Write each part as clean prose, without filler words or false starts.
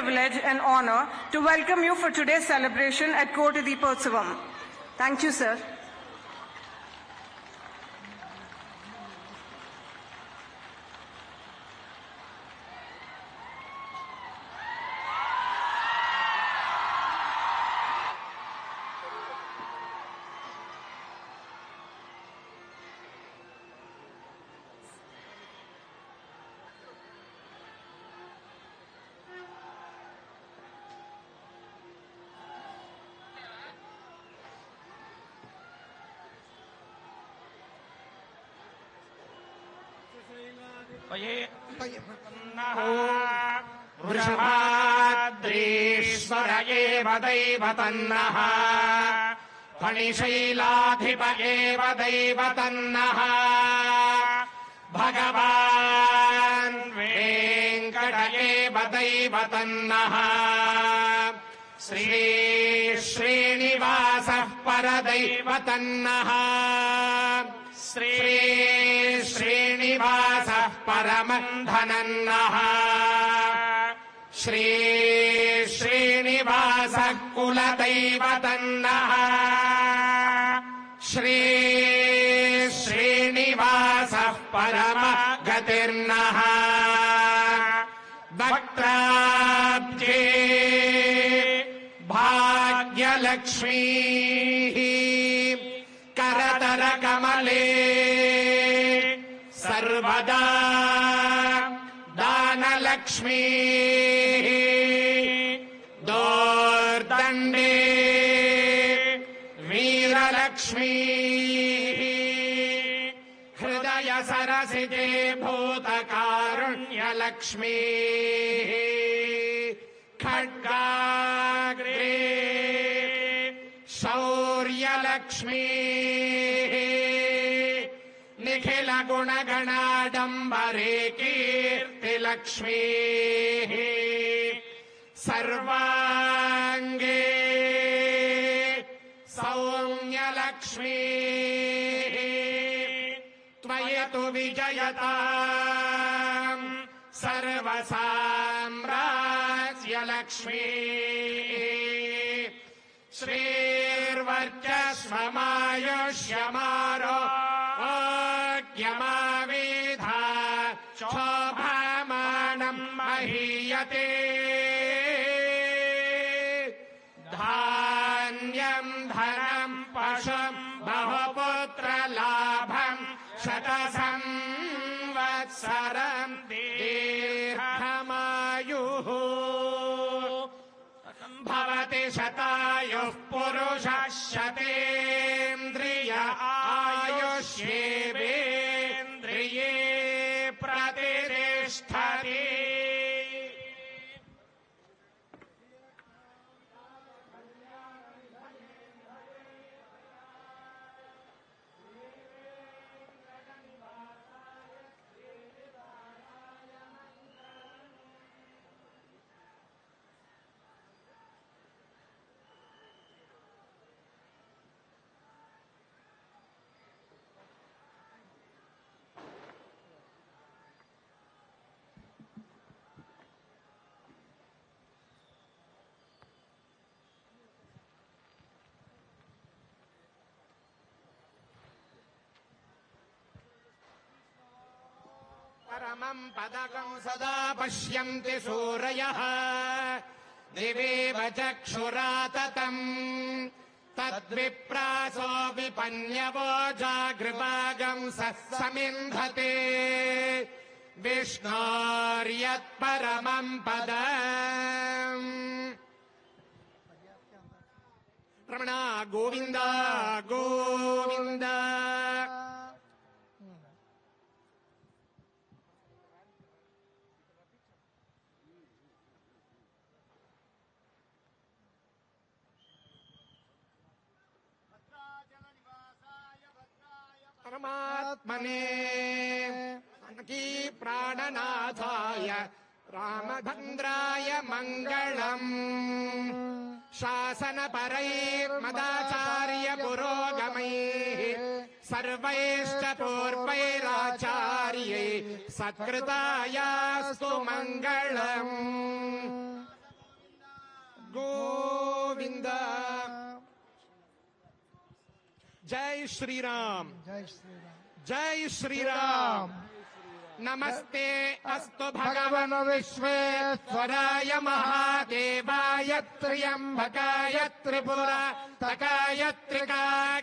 privilege and honor to welcome you for today's celebration at Kota Deepotsavam. Thank you, sir. वृषभाद्रीश्वर एव दैवतन्नः फणिशैलाधिप एव दैवतन्नः भगवान् वेङ्कट एव दैवतन्नः श्री श्रीनिवासः परदैवतन्नः श्री श्रीनिवासः परमन्धनन्नः श्री श्रीनिवासः कुलदैवतन्नः श्री श्रीनिवासः परमगतिर्नः वक्त्राब्जे भाग्यलक्ष्मीः करतरकमले सर्वदा दानलक्ष्मीः दोर्दण्डे वीरलक्ष्मीः हृदय सरसिजे भूतकारुण्यलक्ष्मीः खड्गाग्रे शौर्यलक्ष्मीः निखिल गुणगणाडम्बरे कीर्तिलक्ष्मीः सर्वाङ्गे सौम्यलक्ष्मीः त्वयि तु विजयताम् सर्वसाम्राज्यलक्ष्मीः श्रीर्वर्चस्वमायुष्यमारोग्यमाविधा शोभामानम् महीयते धान्यम् धनम् पशुम् बहुपुत्रलाभम् शतसंवत्सरम् दीर्घमायुः भवति शतायुः पुरुषः शतेन्द्रिय आयुष्येवेन्द्रिये प्रतिष्ठति परमम् पदकम् सदा पश्यन्ति सूरयः दिवेव चक्षुराततम् तद्विप्रासो विपन्यवो जागृभागम् समिन्धते विष्णोर्यत्परमम् पदम् रमण गोविन्द गोविन्द परमात्मने की प्राणनाथाय रामभद्राय मङ्गलम् शासनपरैर्मदाचार्य पुरोगमैः सर्वैश्च पूर्वैराचार्यै सत्कृतायास्तु मङ्गलम् गोविंद जय श्री राम जय श्री राम जय श्री राम नमस्ते अस्तु भगवन् विश्वेश्वराय महादेवाय त्र्यंबकाय त्रिपुरातकाय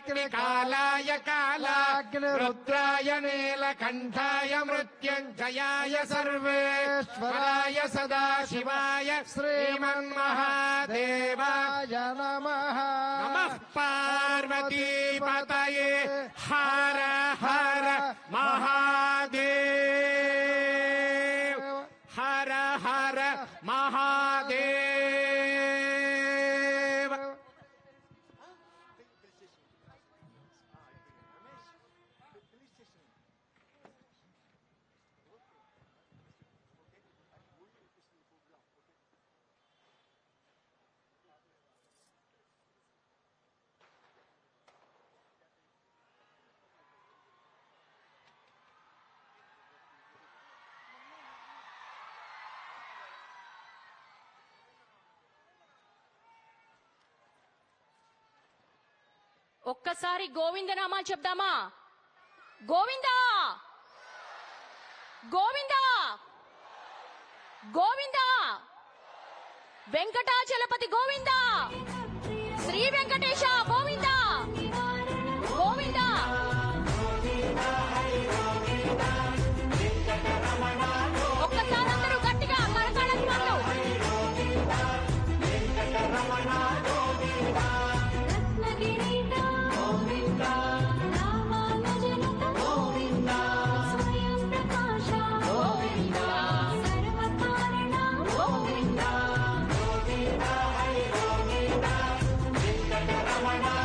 त्रिकालाय कालाग्निरुद्राय नीलकंठाय मृत्युंजयाय सर्वेश्वराय सदाशिवाय श्रीमन्महादेवाय नमः नमः पार्वतीपतये हर हर महादेव हर हर महादेव ఒక్కసారి గోవింద నామాలు చెప్దామా? గోవిందా గోవిందా గోవిందా వెంకటాచలపతి గోవిందా శ్రీ వెంకటేశ గోవిందా గోవిందా ఒక్కసారి అందరూ గట్టిగా కరతాళం వాళ్ళు Ramana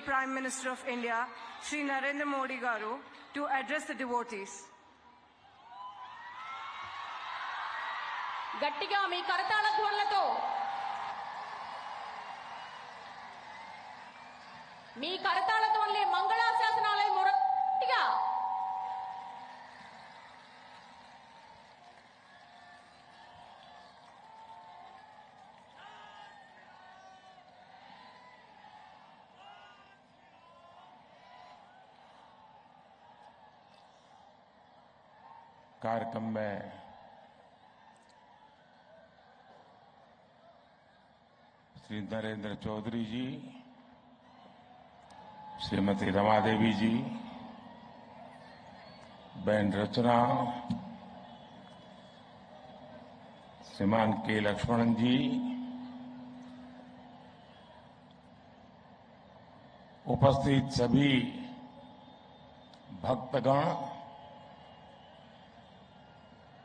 Prime Minister of India, Shri Narendra Modi Garu, to address the devotees. గట్టిగా మీ కరతాళ ధ్వనులతో మీ కరతాళ ధ్వనులే మంగళాశాసనాలే మొరటిగా कार्यक्रम में श्री नरेंद्र चौधरी जी, श्रीमती रमा देवी जी, बहन रचना, श्रीमान के लक्ष्मणन जी, उपस्थित सभी भक्तगण,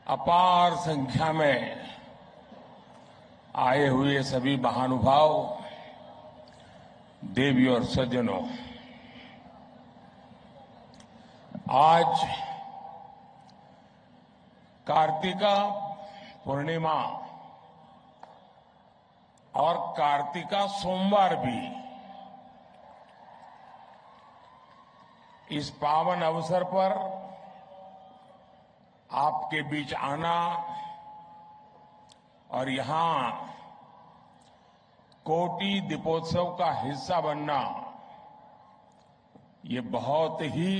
अपार संख्या में आए हुए सभी महानुभाव, देवी और सज्जनों, आज कार्तिका पूर्णिमा और कार्तिका सोमवार भी इस पावन अवसर पर आपके बीच आना और यहां कोटि दीपोत्सव का हिस्सा बनना, ये बहुत ही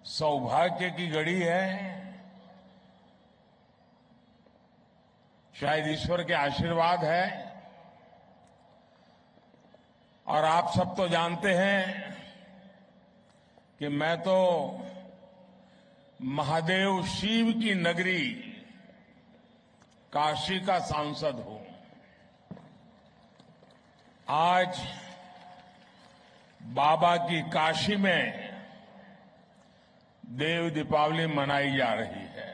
सौभाग्य की घड़ी है। शायद ईश्वर के आशीर्वाद है। और आप सब तो जानते हैं कि मैं तो महादेव शिव की नगरी काशी का सांसद हूं। आज बाबा की काशी में देव दीपावली मनाई जा रही है।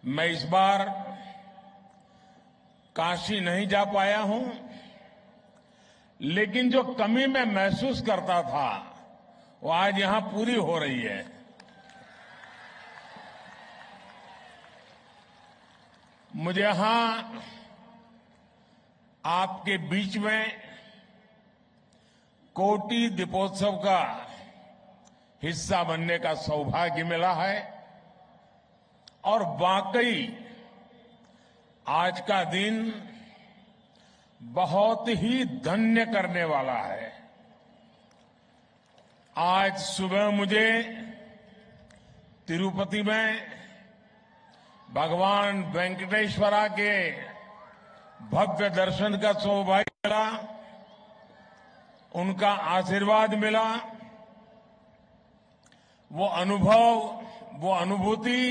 मैं इस बार काशी नहीं जा पाया हूं, लेकिन जो कमी मैं महसूस करता था वो आज यहां पूरी हो रही है। मुझे यहां आपके बीच में कोटि दीपोत्सव का हिस्सा बनने का सौभाग्य मिला है और वाकई आज का दिन बहुत ही धन्य करने वाला है। आज सुबह मुझे तिरुपति में भगवान वेंकटेश्वरा के भव्य दर्शन का सौभाग्य मिला, उनका आशीर्वाद मिला। वो अनुभव, वो अनुभूति,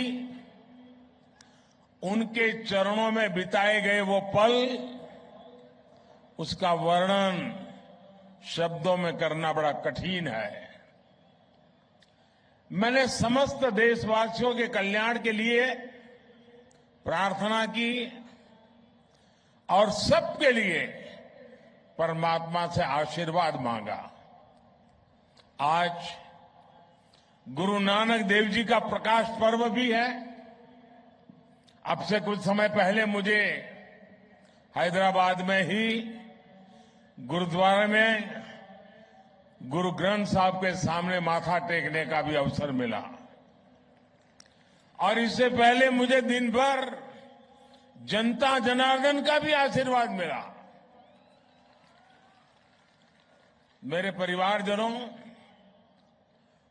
उनके चरणों में बिताए गए वो पल, उसका वर्णन शब्दों में करना बड़ा कठिन है। मैंने समस्त देशवासियों के कल्याण के लिए प्रार्थना की और सबके लिए परमात्मा से आशीर्वाद मांगा। आज गुरु नानक देव जी का प्रकाश पर्व भी है। अब से कुछ समय पहले मुझे हैदराबाद में ही गुरुद्वारे में गुरु ग्रंथ साहब के सामने माथा टेकने का भी अवसर मिला और इससे पहले मुझे दिन भर जनता जनार्दन का भी आशीर्वाद मिला। मेरे परिवारजनों,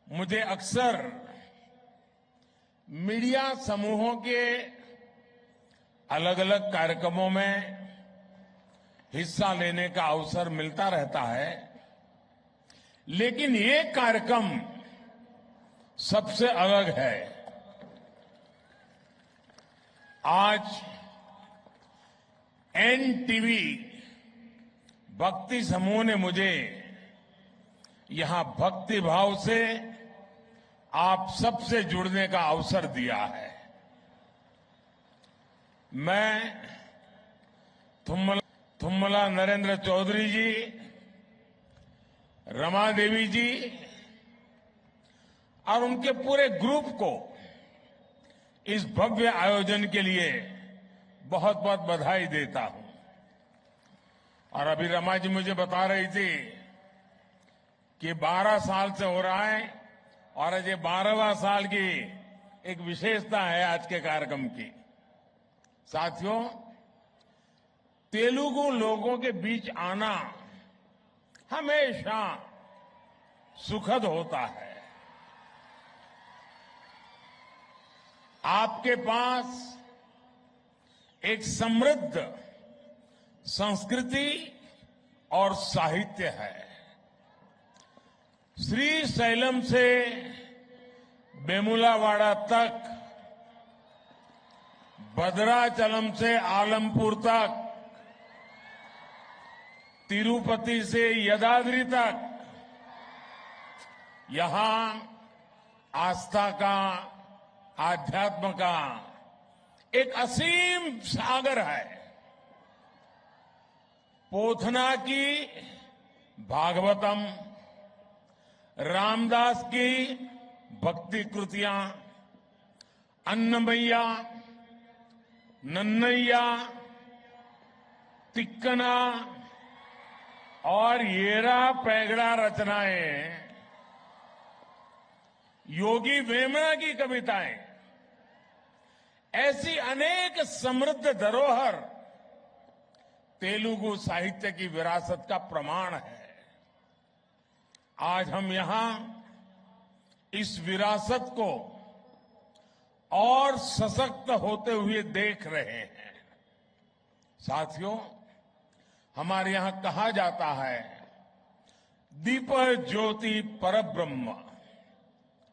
मुझे अक्सर मीडिया समूहों के अलग अलग कार्यक्रमों में हिस्सा लेने का अवसर मिलता रहता है, लेकिन ये कार्यक्रम सबसे अलग है। आज एनटीवी भक्ति समूह ने मुझे यहां भक्ति भाव से आप सबसे जुड़ने का अवसर दिया है। मैं थुम्मला नरेंद्र चौधरी जी रमा देवी जी और उनके पूरे ग्रुप को इस भव्य आयोजन के लिए बहुत बहुत बधाई देता हूं। और अभी रमा जी मुझे बता रही थी कि 12 साल से हो रहा है और आज ये 12वां साल की एक विशेषता है आज के कार्यक्रम की। साथियों, तेलुगु लोगों के बीच आना हमेशा सुखद होता है। आपके पास एक समृद्ध संस्कृति और साहित्य है। श्री शैलम से बेमुलावाड़ा तक, भद्राचलम से आलमपुर तक, तिरुपति से यदाद्रि तक, यहां आस्था का, आध्यात्म का एक असीम सागर है। पोथना की भागवतम, रामदास की भक्ति कृतियां, अन्नमैया, नन्नैया, तिक्कना और येरा पैगड़ा रचनाएं, योगी वेमना की कविताएं, ऐसी अनेक समृद्ध धरोहर तेलुगु साहित्य की विरासत का प्रमाण है। आज हम यहां इस विरासत को और सशक्त होते हुए देख रहे हैं। साथियों, हमारे यहां कहा जाता है, दीप ज्योति परब्रह्म,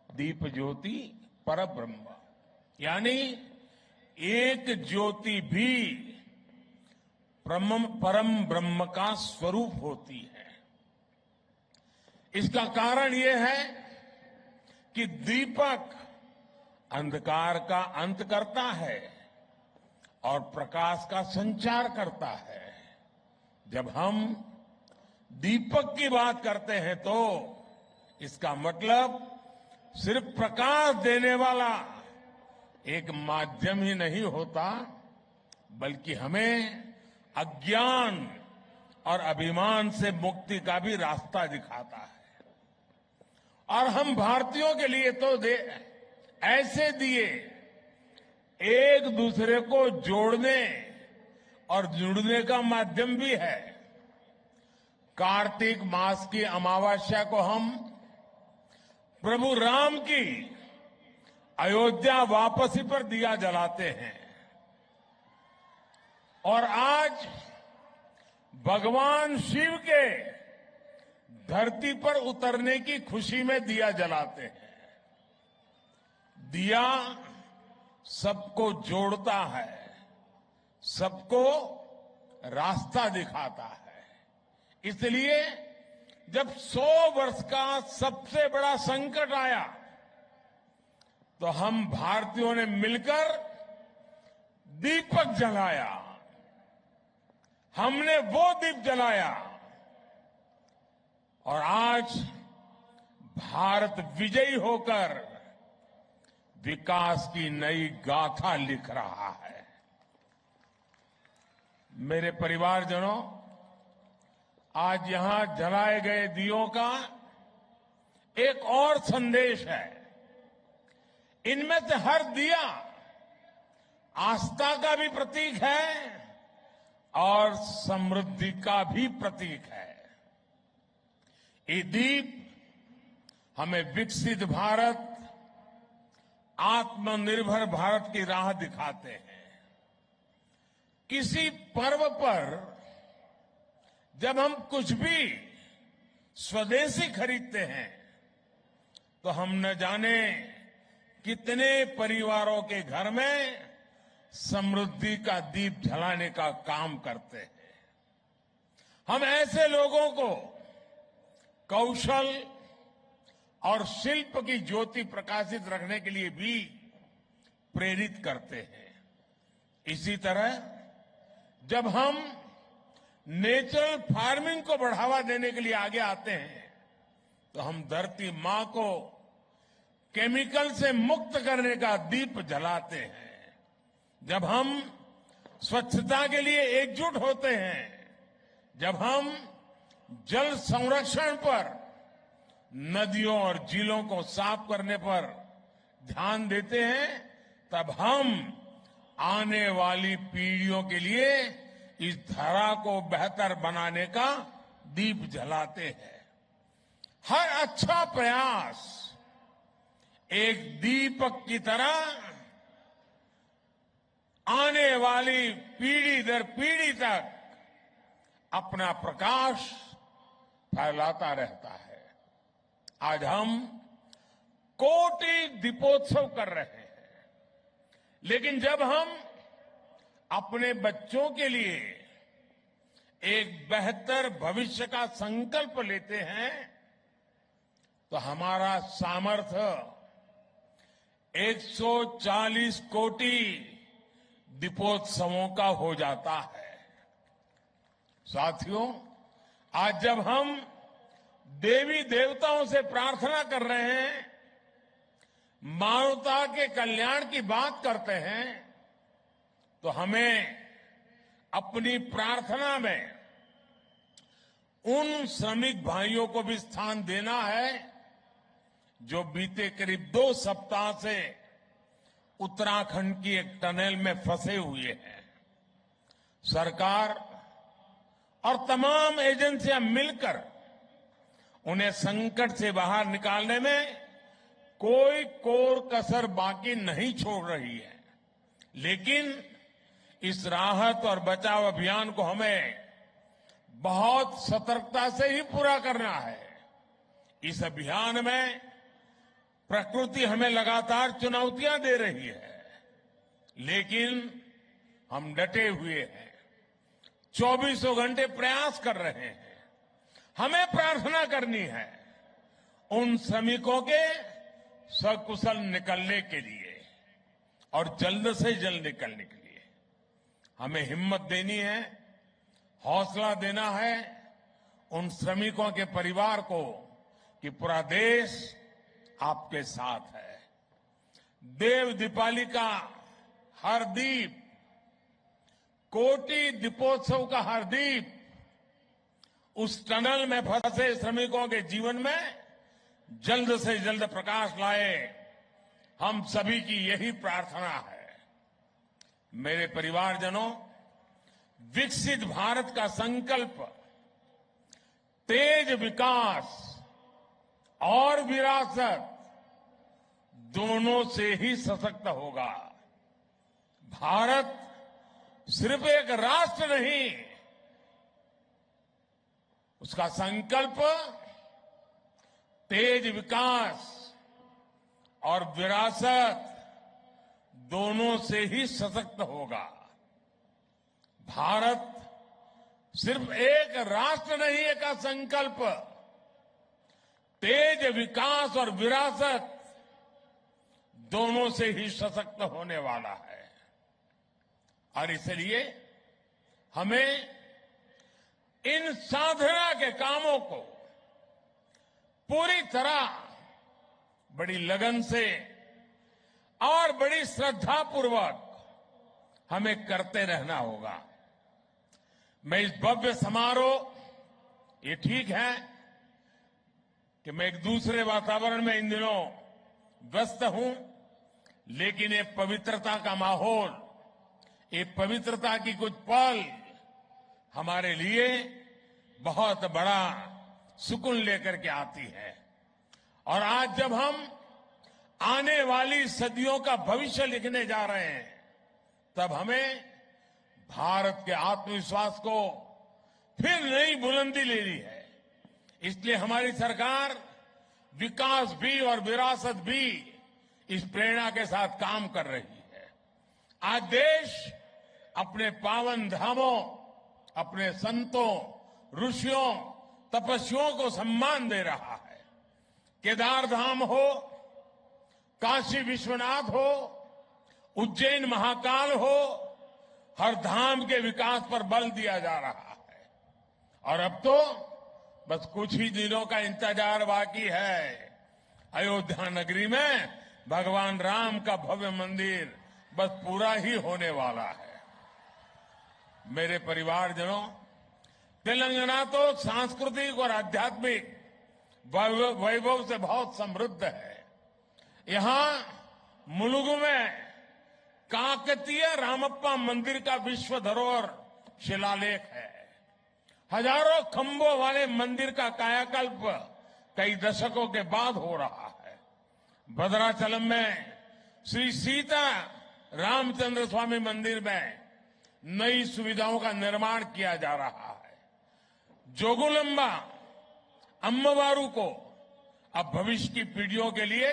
दीप ज्योति परब्रह्म, यानी एक ज्योति भी परम ब्रह्म का स्वरूप होती है। इसका कारण यह है कि दीपक अंधकार का अंत करता है और प्रकाश का संचार करता है। जब हम दीपक की बात करते हैं तो इसका मतलब सिर्फ प्रकाश देने वाला एक माध्यम ही नहीं होता, बल्कि हमें अज्ञान और अभिमान से मुक्ति का भी रास्ता दिखाता है। और हम भारतीयों के लिए तो ऐसे दिए एक दूसरे को जोड़ने और जुड़ने का माध्यम भी है। कार्तिक मास की अमावस्या को हम प्रभु राम की अयोध्या वापसी पर दिया जलाते हैं और आज भगवान शिव के धरती पर उतरने की खुशी में दिया जलाते हैं। दिया सबको जोड़ता है, सबको रास्ता दिखाता है। इसलिए जब 100 वर्ष का सबसे बड़ा संकट आया तो हम भारतीयों ने मिलकर दीपक जलाया। हमने वो दीप जलाया और आज भारत विजयी होकर विकास की नई गाथा लिख रहा है। मेरे परिवारजनों, आज यहां जलाए गए दियों का एक और संदेश है। इनमें से हर दिया आस्था का भी प्रतीक है और समृद्धि का भी प्रतीक है। ये दीप हमें विकसित भारत, आत्मनिर्भर भारत की राह दिखाते हैं। किसी पर्व पर जब हम कुछ भी स्वदेशी खरीदते हैं तो हम न जाने कितने परिवारों के घर में समृद्धि का दीप जलाने का काम करते हैं। हम ऐसे लोगों को कौशल और शिल्प की ज्योति प्रकाशित रखने के लिए भी प्रेरित करते हैं। इसी तरह जब हम नेचुरल फार्मिंग को बढ़ावा देने के लिए आगे आते हैं तो हम धरती मां को केमिकल से मुक्त करने का दीप जलाते हैं। जब हम स्वच्छता के लिए एकजुट होते हैं, जब हम जल संरक्षण पर, नदियों और झीलों को साफ करने पर ध्यान देते हैं, तब हम आने वाली पीढ़ियों के लिए इस धरा को बेहतर बनाने का दीप जलाते हैं। हर अच्छा प्रयास एक दीपक की तरह आने वाली पीढ़ी दर पीढ़ी तक अपना प्रकाश फैलाता रहता है। आज हम कोटि दीपोत्सव कर रहे हैं, लेकिन जब हम अपने बच्चों के लिए एक बेहतर भविष्य का संकल्प लेते हैं, तो हमारा सामर्थ्य 140 कोटि दीपोत्सवों का हो जाता है। साथियों, आज जब हम देवी देवताओं से प्रार्थना कर रहे हैं, मानवता के कल्याण की बात करते हैं, तो हमें अपनी प्रार्थना में उन श्रमिक भाइयों को भी स्थान देना है जो बीते करीब 2 सप्ताह से उत्तराखंड की एक टनल में फंसे हुए हैं। सरकार और तमाम एजेंसियां मिलकर उन्हें संकट से बाहर निकालने में कोई कोर कसर बाकी नहीं छोड़ रही है, लेकिन इस राहत और बचाव अभियान को हमें बहुत सतर्कता से ही पूरा करना है। इस अभियान में प्रकृति हमें लगातार चुनौतियां दे रही है, लेकिन हम डटे हुए हैं, 24 घंटे प्रयास कर रहे हैं। हमें प्रार्थना करनी है उन श्रमिकों के सकुशल निकलने के लिए और जल्द से जल्द निकलने के लिए। हमें हिम्मत देनी है, हौसला देना है उन श्रमिकों के परिवार को कि पूरा देश आपके साथ है। देव दीपावली का हर दीप, कोटि दीपोत्सव का हर दीप उस टनल में फंसे श्रमिकों के जीवन में जल्द से जल्द प्रकाश लाए। हम सभी की यही प्रार्थना है। मेरे परिवारजनों, विकसित भारत का संकल्प तेज विकास और विरासत दोनों से ही सशक्त होगा। भारत सिर्फ एक राष्ट्र नहीं, उसका संकल्प तेज विकास और विरासत दोनों से ही सशक्त होगा। भारत सिर्फ एक राष्ट्र नहीं है का संकल्प तेज विकास और विरासत दोनों से ही सशक्त होने वाला है। और इसलिए हमें इन साधना के कामों को पूरी तरह बड़ी लगन से और बड़ी श्रद्धापूर्वक हमें करते रहना होगा। मैं इस भव्य समारोह, ये ठीक है कि मैं एक दूसरे वातावरण में इन दिनों व्यस्त हूं, लेकिन ये पवित्रता का माहौल, ये पवित्रता की कुछ पल हमारे लिए बहुत बड़ा सुकून लेकर के आती है। और आज जब हम आने वाली सदियों का भविष्य लिखने जा रहे हैं, तब हमें भारत के आत्मविश्वास को फिर नई बुलंदी लेनी है। इसलिए हमारी सरकार विकास भी और विरासत भी इस प्रेरणा के साथ काम कर रही है। आज देश अपने पावन धामों, अपने संतों, ऋषियों, तपस्वियों को सम्मान दे रहा है। केदार धाम हो, काशी विश्वनाथ हो, उज्जैन महाकाल हो, हर धाम के विकास पर बल दिया जा रहा है। और अब तो बस कुछ ही दिनों का इंतजार बाकी है। अयोध्या नगरी में भगवान राम का भव्य मंदिर बस पूरा ही होने वाला है। मेरे परिवारजनों, तेलंगाना तो सांस्कृतिक और आध्यात्मिक वैभव से बहुत समृद्ध है। यहां मुलुगु में काकतीय रामप्पा मंदिर का विश्व धरोहर शिलालेख है। हजारों खंभों वाले मंदिर का कायाकल्प कई दशकों के बाद हो रहा है। भद्राचलम में श्री सीता रामचंद्र स्वामी मंदिर में नई सुविधाओं का निर्माण किया जा रहा है। जोगुलंबा अम्मवारू को अब भविष्य की पीढ़ियों के लिए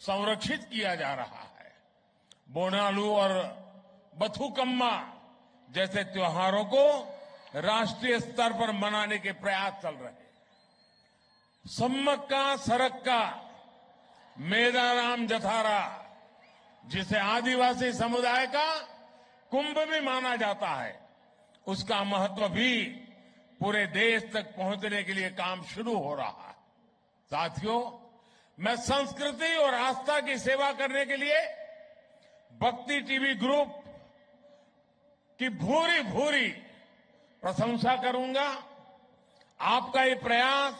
संरक्षित किया जा रहा है। बोनालू और बथुकम्मा जैसे त्योहारों को राष्ट्रीय स्तर पर मनाने के प्रयास चल रहे हैं। सम्मक्का सरक्का मेदाराम जथारा, जिसे आदिवासी समुदाय का कुंभ भी माना जाता है, उसका महत्व भी पूरे देश तक पहुंचने के लिए काम शुरू हो रहा है। साथियों, मैं संस्कृति और आस्था की सेवा करने के लिए भक्ति टीवी ग्रुप की भूरी भूरी प्रशंसा करूंगा। आपका ये प्रयास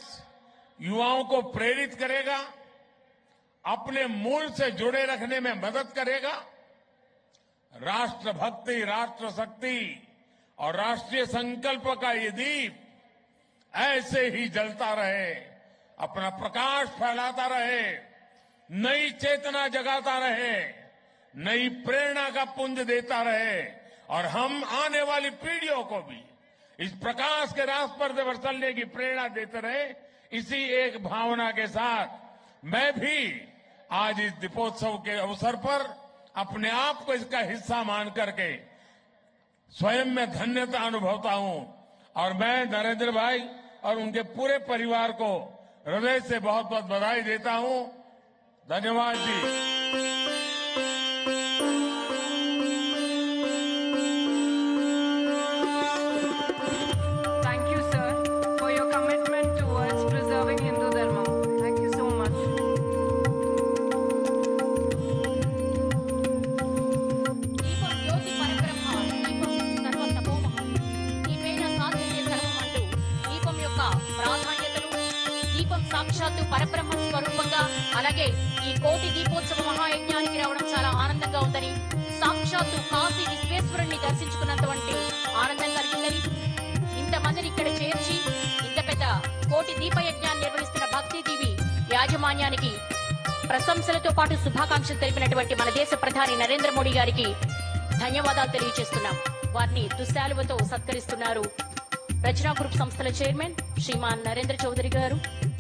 युवाओं को प्रेरित करेगा, अपने मूल से जुड़े रखने में मदद करेगा। राष्ट्रभक्ति, राष्ट्रशक्ति और राष्ट्रीय संकल्प का ये दीप ऐसे ही जलता रहे, अपना प्रकाश फैलाता रहे, नई चेतना जगाता रहे, नई प्रेरणा का पुंज देता रहे और हम आने वाली पीढ़ियों को भी इस प्रकाश के रास्ते पर चलने की प्रेरणा देते रहे। इसी एक भावना के साथ मैं भी आज इस दीपोत्सव के अवसर पर अपने आप को इसका हिस्सा मान करके स्वयं में धन्यता अनुभवता हूं और मैं नरेंद्र भाई और उनके पूरे परिवार को हृदय से बहुत बहुत बधाई देता हूं। धन्यवाद जी। Thank you, sir, for your commitment towards preserving Hindu Dharma. Thank you so much. దీపం జ్యోతి పరబ్రహ్మ, దీపం సర్వతమోమహం. దీపేన సాధ్యతే సర్వం అంటూ దీపం యొక్క ప్రాధాన్యతను, దీపం సాక్షాత్తు పరబ్రహ్మ స్వరూపంగా, అలాగే ఈ కోటి దీపోత్సవ మహాయజ్ఞానికి రావడం చాలా ఆనందంగా ఉందని, సాక్షాత్తు కాశీ విశ్వేశ్వరుణ్ణి దర్శించుకున్నంతవంటి ఆనందం కలిగిందని, ఇంతమందిని ఇక్కడ చేర్చి ఇంత పెద్ద కోటి దీపయజ్ఞాన్ని నిర్వహిస్తున్న భక్తి టీవీ యాజమాన్యానికి ప్రశంసలతో పాటు శుభాకాంక్షలు తెలిపినటువంటి మన దేశ ప్రధాని నరేంద్ర మోడీ గారికి ధన్యవాదాలు తెలియజేస్తున్నాం. వారిని దుశాలువతో సత్కరిస్తున్నారు రచనా గ్రూప్ సంస్థల చైర్మన్ శ్రీమాన్ నరేంద్ర చౌదరి గారు,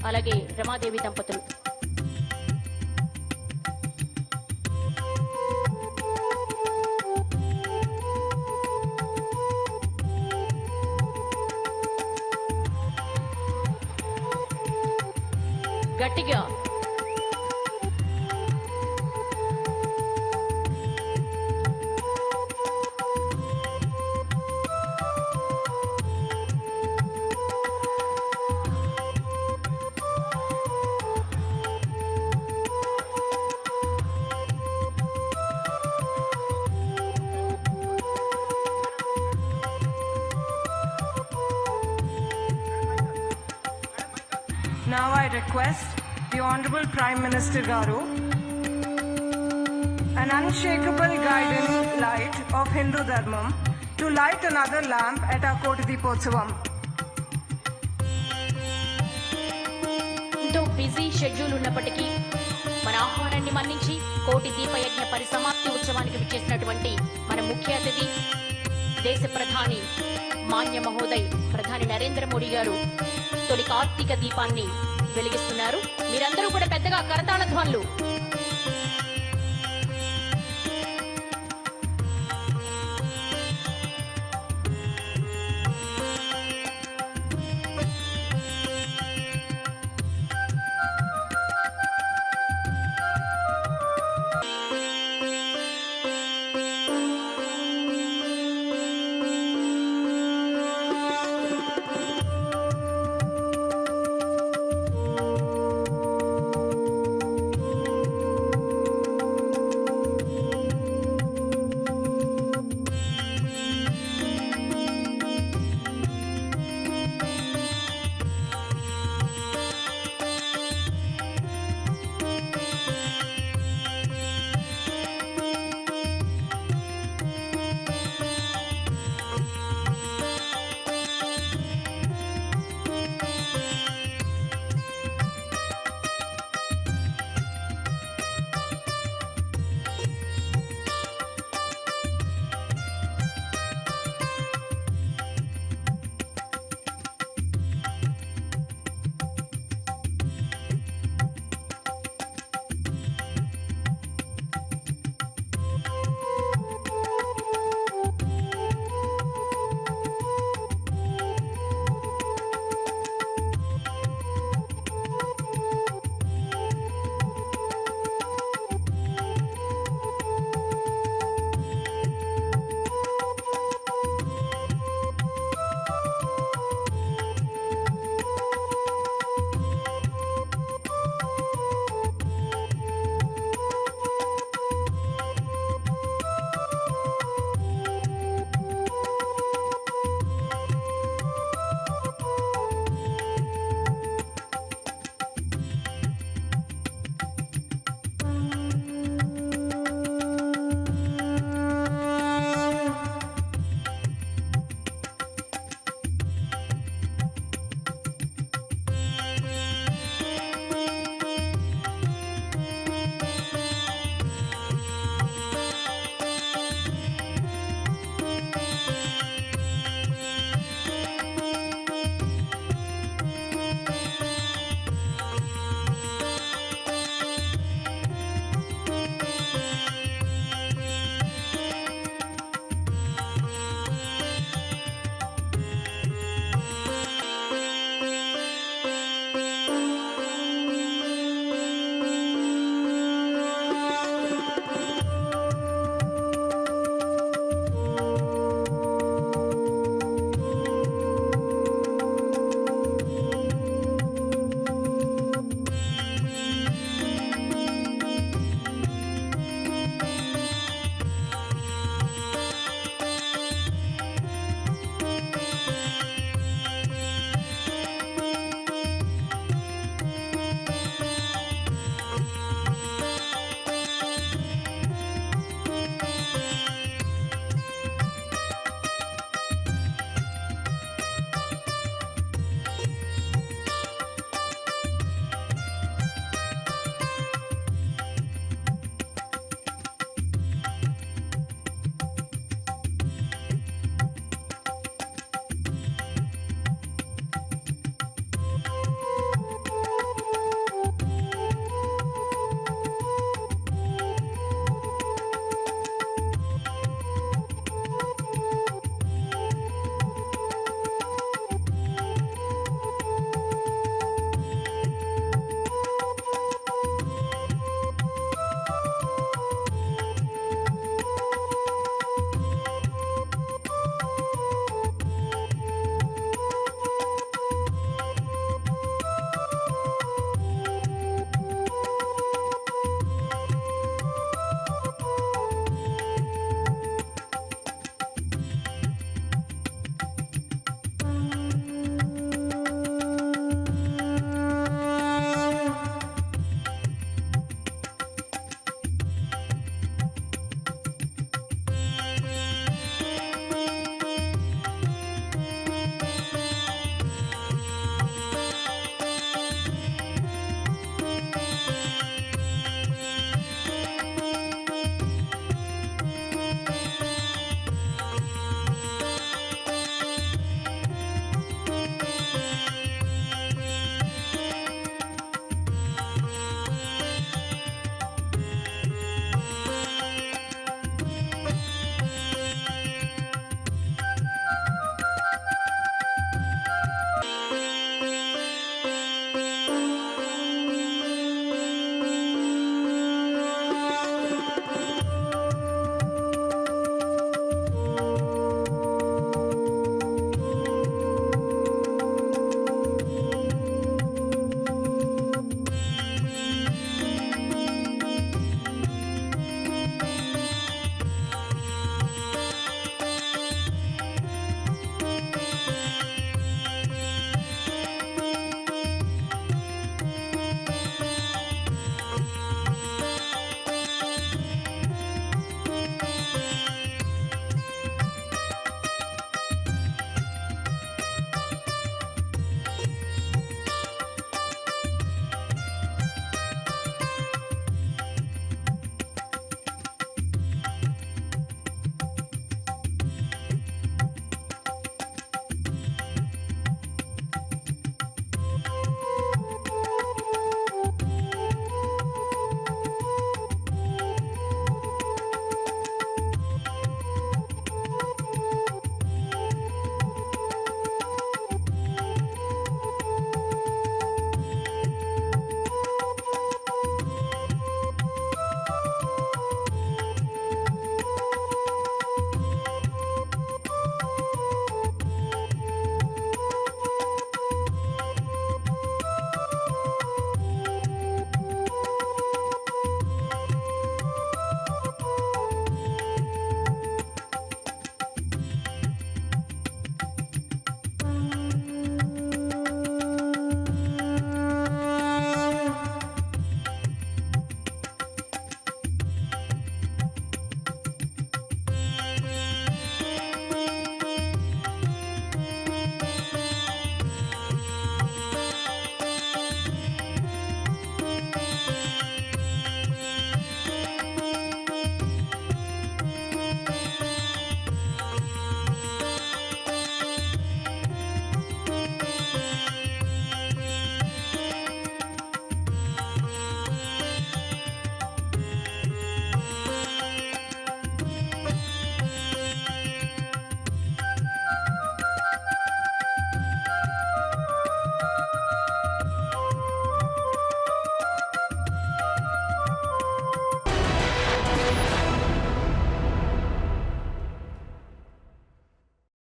అలాగే రమాదేవి దంపతులు. గట్టిగా Now I request the Honorable Prime Minister Garu, an unshakable guiding light of Hindu Dharma, to light another lamp at our Koti Deepotsavam. ఎంతో బిజీ షెడ్యూల్ ఉన్నప్పటికీ మన ఆహ్వానాన్ని మన్నించి కోటి దీపయజ్ఞ పరిసమాప్తి ఉత్సవానికి విచ్చేసినటువంటి మన ముఖ్య అతిథి దేశ ప్రధాని మాన్య మహోదయ్ ప్రధాని నరేంద్ర మోడీ గారు తొలి కార్తీక దీపాన్ని వెలిగిస్తున్నారు. మీరందరూ కూడా పెద్దగా కరతాళ ధ్వనులు